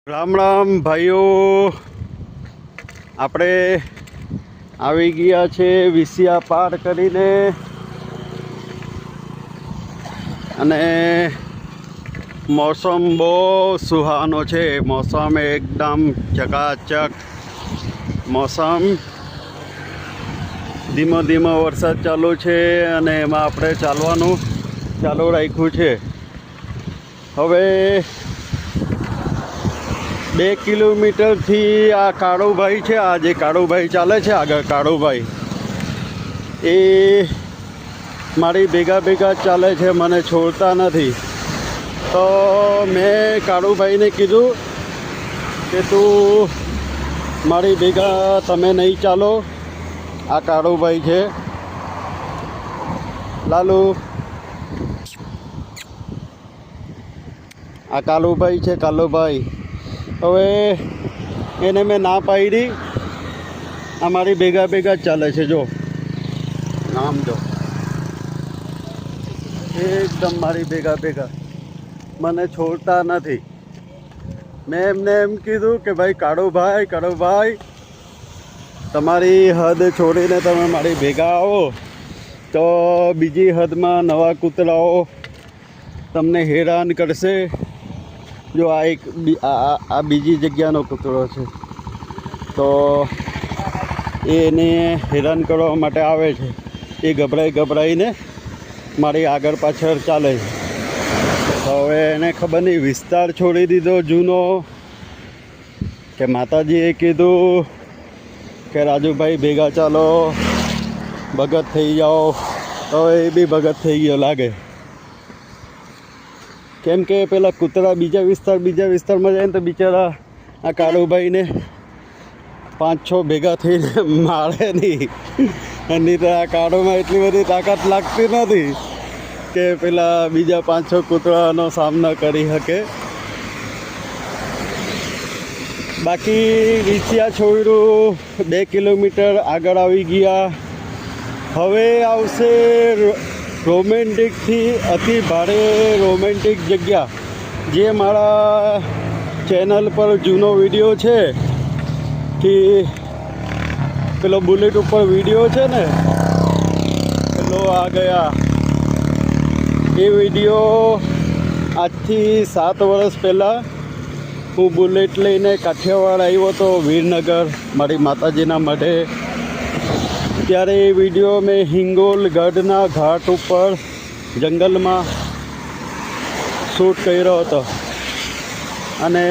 રામ રામ ભાઈઓ, આપણે આવી ગયા છે વિસિયા પાર કરીને અને મોસમ બહુ સુહાનો છે. મોસમ એકદમ ચકાચક મોસમ. ધીમો ધીમો વરસાદ ચાલુ છે અને એમાં આપણે ચાલવાનું ચાલુ રાખ્યું છે. હવે 2 કિલોમીટરથી આ કાળુભાઈ છે, આ જે કાળુભાઈ ચાલે છે આગળ, કાળુભાઈ એ મારી ભેગા ચાલે છે, મને છોડતા નથી. તો મેં કાળુભાઈને કીધું કે તું મારી ભેગા તમે નહીં ચાલો. આ કાળુભાઈ છે, લાલુ, આ કાલુભાઈ છે, કાલુભાઈ. હવે એને મેં ના પાડી. આ મારી ભેગા જ ચાલે છે. જો નામ જો, એકદમ મારી ભેગા મને છોડતા નથી. મેં એમને એમ કીધું કે ભાઈ કાળુભાઈ તમારી હદ છોડીને તમે મારી ભેગા આવો તો બીજી હદમાં નવા કૂતરાઓ તમને હેરાન કરશે. જો આ એક આ બીજી જગ્યાનો કૂતરો છે, તો એને હેરાન કરવા માટે આવે છે. એ ગભરાઈને મારી આગળ પાછળ ચાલે છે. તો હવે એને ખબર નહીં વિસ્તાર છોડી દીધો જૂનો, કે માતાજીએ કીધું કે રાજુભાઈ ભેગા ચાલો, ભગત થઈ જાઓ. તો એ બી ભગત થઈ ગયો લાગે. કેમ કે પેલા કૂતરા બીજા વિસ્તારમાં જાય ને તો બિચારા આ કાળુભાઈને 5-6 ભેગા થઈને મારે નહીં. એની તો આ કાળુમાં એટલી બધી તાકાત લાગતી નથી કે પેલા બીજા 5-6 કૂતરાનો સામનો કરી શકે. બાકી વિસિયા છોડ્યું, 2 કિલોમીટર આગળ આવી ગયા. હવે આવશે રોમેન્ટિકથી અતિ ભારે રોમેન્ટિક જગ્યા, જે મારા ચેનલ પર જૂનો વિડીયો છે કે પેલો બુલેટ ઉપર વિડીયો છે ને, પેલો આ ગયા એ વિડીયો આજથી 7 વર્ષ પહેલાં હું બુલેટ લઈને કાઠિયાવાડ આવ્યો હતો, વીરનગર, મારી માતાજીના મઢે. ત્યારે એ વિડીયો મેં હિંગોલગઢના ઘાટ ઉપર જંગલમાં શૂટ કર્યો હતો. અને